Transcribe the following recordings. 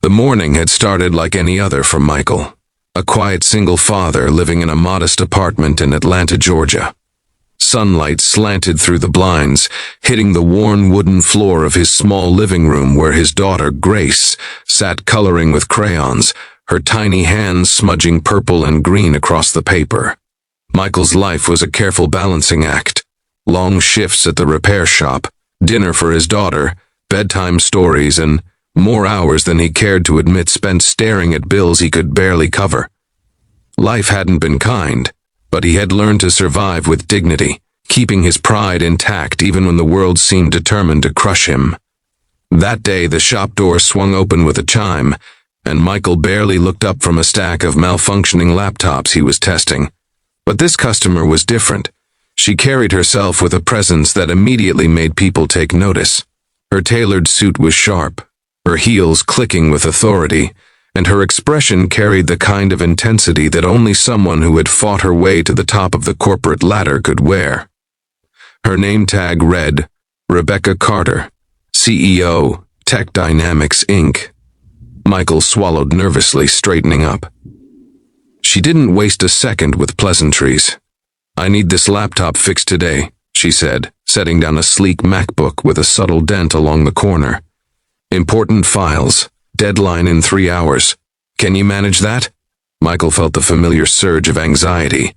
The morning had started like any other for Michael, a quiet single father living in a modest apartment in Atlanta, Georgia. Sunlight slanted through the blinds, hitting the worn wooden floor of his small living room where his daughter, Grace, sat coloring with crayons, her tiny hands smudging purple and green across the paper. Michael's life was a careful balancing act. Long shifts at the repair shop, dinner for his daughter, bedtime stories, and more hours than he cared to admit spent staring at bills he could barely cover. Life hadn't been kind, but he had learned to survive with dignity, keeping his pride intact even when the world seemed determined to crush him. That day, the shop door swung open with a chime, and Michael barely looked up from a stack of malfunctioning laptops he was testing. But this customer was different. She carried herself with a presence that immediately made people take notice. Her tailored suit was sharp, her heels clicking with authority, and her expression carried the kind of intensity that only someone who had fought her way to the top of the corporate ladder could wear. Her name tag read, Rebecca Carter, CEO, Tech Dynamics, Inc. Michael swallowed nervously, straightening up. She didn't waste a second with pleasantries. "I need this laptop fixed today," she said, setting down a sleek MacBook with a subtle dent along the corner. "Important files. Deadline in 3 hours. Can you manage that?" Michael felt the familiar surge of anxiety.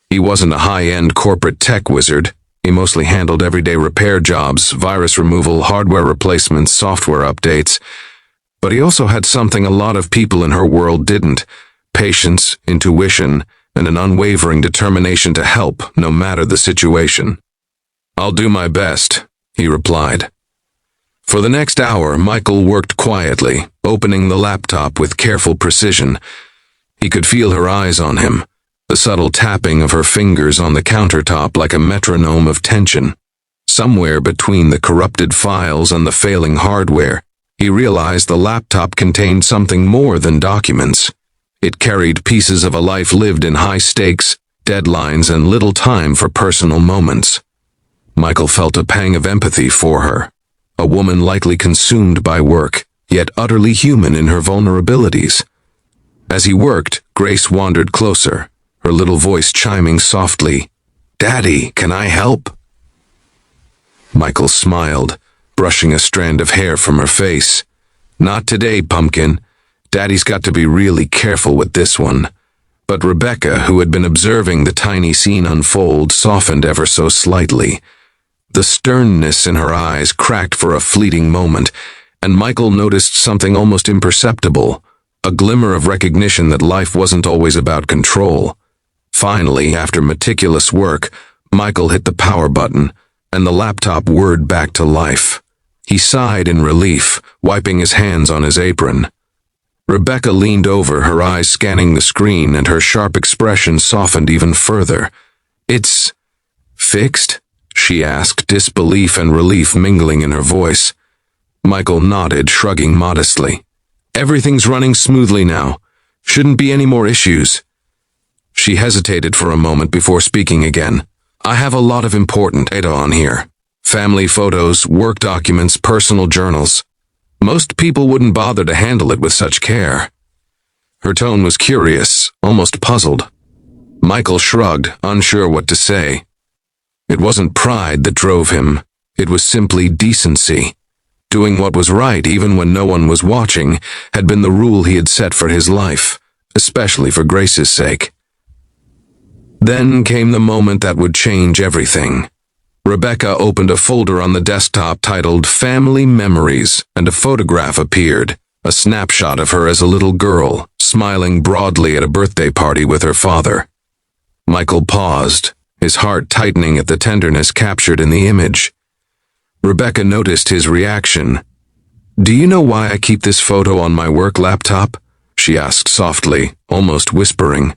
He wasn't a high-end corporate tech wizard. He mostly handled everyday repair jobs, virus removal, hardware replacements, software updates. But he also had something a lot of people in her world didn't: patience, intuition, and an unwavering determination to help, no matter the situation. "I'll do my best," he replied. For the next hour, Michael worked quietly, opening the laptop with careful precision. He could feel her eyes on him, the subtle tapping of her fingers on the countertop like a metronome of tension. Somewhere between the corrupted files and the failing hardware, he realized the laptop contained something more than documents. It carried pieces of a life lived in high stakes, deadlines, and little time for personal moments. Michael felt a pang of empathy for her. A woman likely consumed by work, yet utterly human in her vulnerabilities. As he worked, Grace wandered closer, her little voice chiming softly, "Daddy, can I help?" Michael smiled, brushing a strand of hair from her face. "Not today, pumpkin. Daddy's got to be really careful with this one." But Rebecca, who had been observing the tiny scene unfold, softened ever so slightly. The sternness in her eyes cracked for a fleeting moment, and Michael noticed something almost imperceptible, a glimmer of recognition that life wasn't always about control. Finally, after meticulous work, Michael hit the power button, and the laptop whirred back to life. He sighed in relief, wiping his hands on his apron. Rebecca leaned over, her eyes scanning the screen, and her sharp expression softened even further. "It's fixed?" she asked, disbelief and relief mingling in her voice. Michael nodded, shrugging modestly. "Everything's running smoothly now. Shouldn't be any more issues." She hesitated for a moment before speaking again. "I have a lot of important data on here. Family photos, work documents, personal journals. Most people wouldn't bother to handle it with such care." Her tone was curious, almost puzzled. Michael shrugged, unsure what to say. It wasn't pride that drove him. It was simply decency. Doing what was right even when no one was watching had been the rule he had set for his life, especially for Grace's sake. Then came the moment that would change everything. Rebecca opened a folder on the desktop titled Family Memories, and a photograph appeared, a snapshot of her as a little girl, smiling broadly at a birthday party with her father. Michael paused, his heart tightening at the tenderness captured in the image. Rebecca noticed his reaction. "Do you know why I keep this photo on my work laptop?" she asked softly, almost whispering.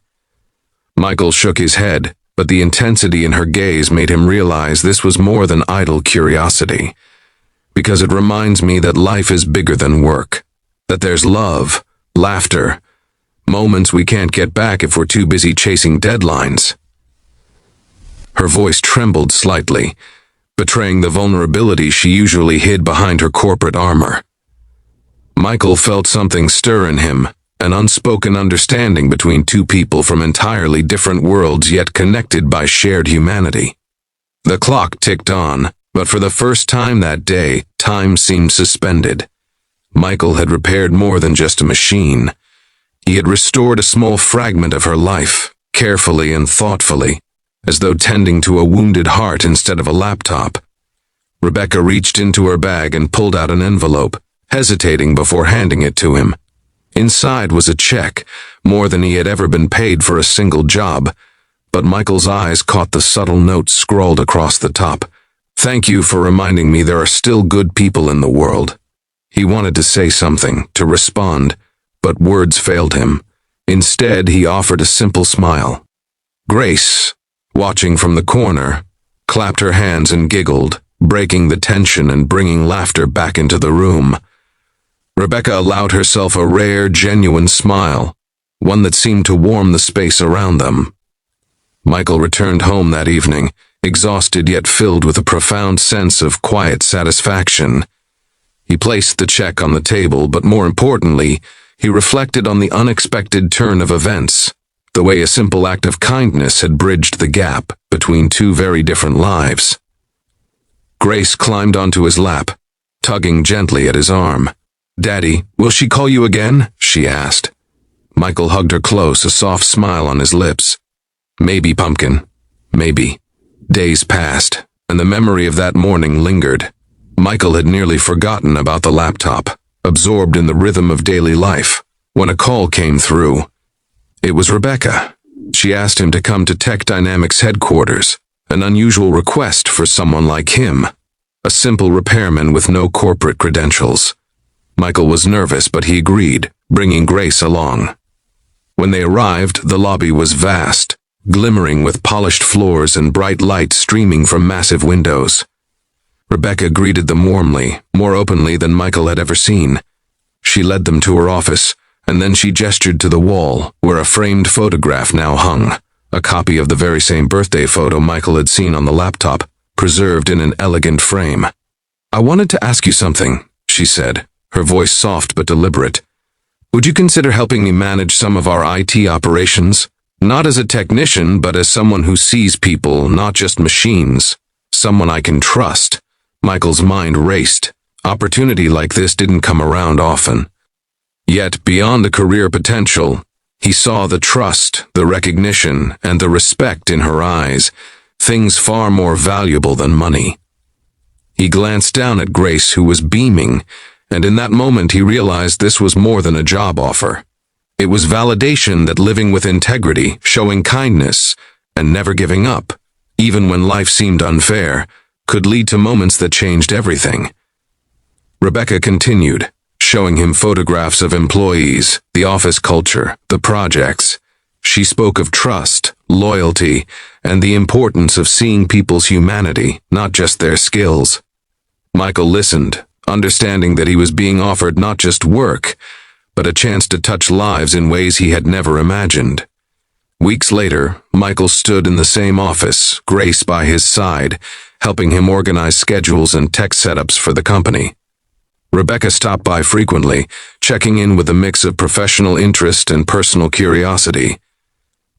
Michael shook his head, but the intensity in her gaze made him realize this was more than idle curiosity. "Because it reminds me that life is bigger than work, that there's love, laughter, moments we can't get back if we're too busy chasing deadlines." Her voice trembled slightly, betraying the vulnerability she usually hid behind her corporate armor. Michael felt something stir in him, an unspoken understanding between two people from entirely different worlds yet connected by shared humanity. The clock ticked on, but for the first time that day, time seemed suspended. Michael had repaired more than just a machine. He had restored a small fragment of her life, carefully and thoughtfully, as though tending to a wounded heart instead of a laptop. Rebecca reached into her bag and pulled out an envelope, hesitating before handing it to him. Inside was a check, more than he had ever been paid for a single job, but Michael's eyes caught the subtle note scrawled across the top. "Thank you for reminding me there are still good people in the world." He wanted to say something, to respond, but words failed him. Instead, he offered a simple smile. Grace, watching from the corner, clapped her hands and giggled, breaking the tension and bringing laughter back into the room. Rebecca allowed herself a rare, genuine smile, one that seemed to warm the space around them. Michael returned home that evening, exhausted yet filled with a profound sense of quiet satisfaction. He placed the check on the table, but more importantly, he reflected on the unexpected turn of events, the way a simple act of kindness had bridged the gap between two very different lives. Grace climbed onto his lap, tugging gently at his arm. "Daddy, will she call you again?" she asked. Michael hugged her close, a soft smile on his lips. "Maybe, pumpkin. Maybe." Days passed, and the memory of that morning lingered. Michael had nearly forgotten about the laptop, absorbed in the rhythm of daily life, when a call came through. It was Rebecca. She asked him to come to Tech Dynamics headquarters, an unusual request for someone like him, a simple repairman with no corporate credentials. Michael was nervous, but he agreed, bringing Grace along. When they arrived, the lobby was vast, glimmering with polished floors and bright light streaming from massive windows. Rebecca greeted them warmly, more openly than Michael had ever seen. She led them to her office, and then she gestured to the wall, where a framed photograph now hung, a copy of the very same birthday photo Michael had seen on the laptop, preserved in an elegant frame. "I wanted to ask you something," she said, her voice soft but deliberate. "Would you consider helping me manage some of our IT operations? Not as a technician, but as someone who sees people, not just machines. Someone I can trust." Michael's mind raced. Opportunity like this didn't come around often. Yet, beyond the career potential, he saw the trust, the recognition, and the respect in her eyes, things far more valuable than money. He glanced down at Grace, who was beaming, and in that moment he realized this was more than a job offer. It was validation that living with integrity, showing kindness, and never giving up, even when life seemed unfair, could lead to moments that changed everything. Rebecca continued, showing him photographs of employees, the office culture, the projects. She spoke of trust, loyalty, and the importance of seeing people's humanity, not just their skills. Michael listened, understanding that he was being offered not just work, but a chance to touch lives in ways he had never imagined. Weeks later, Michael stood in the same office, Grace by his side, helping him organize schedules and tech setups for the company. Rebecca stopped by frequently, checking in with a mix of professional interest and personal curiosity.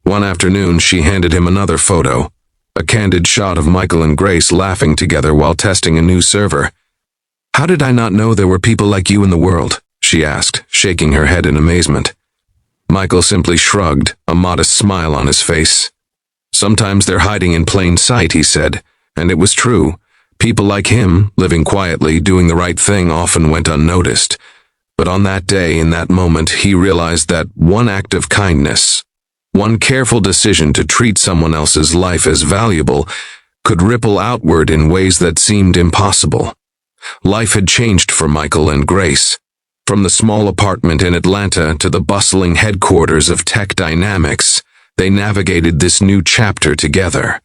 One afternoon, she handed him another photo, a candid shot of Michael and Grace laughing together while testing a new server. "How did I not know there were people like you in the world?" she asked, shaking her head in amazement. Michael simply shrugged, a modest smile on his face. "Sometimes they're hiding in plain sight," he said, and it was true. People like him, living quietly, doing the right thing, often went unnoticed. But on that day, in that moment, he realized that one act of kindness, one careful decision to treat someone else's life as valuable, could ripple outward in ways that seemed impossible. Life had changed for Michael and Grace. From the small apartment in Atlanta to the bustling headquarters of Tech Dynamics, they navigated this new chapter together.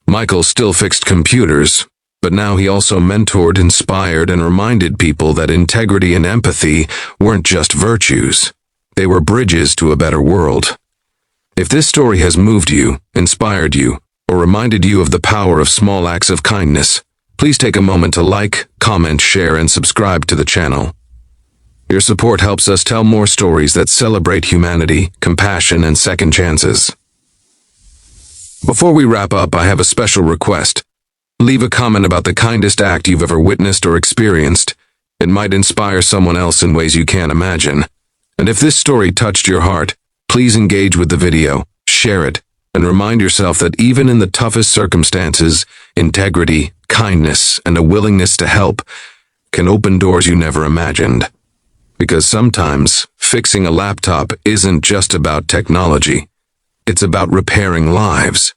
Michael still fixed computers, but now he also mentored, inspired, and reminded people that integrity and empathy weren't just virtues. They were bridges to a better world. If this story has moved you, inspired you, or reminded you of the power of small acts of kindness, please take a moment to like, comment, share, and subscribe to the channel. Your support helps us tell more stories that celebrate humanity, compassion, and second chances. Before we wrap up, I have a special request. Leave a comment about the kindest act you've ever witnessed or experienced. It might inspire someone else in ways you can't imagine. And if this story touched your heart, please engage with the video, share it, and remind yourself that even in the toughest circumstances, integrity, kindness, and a willingness to help can open doors you never imagined. Because sometimes, fixing a laptop isn't just about technology. It's about repairing lives.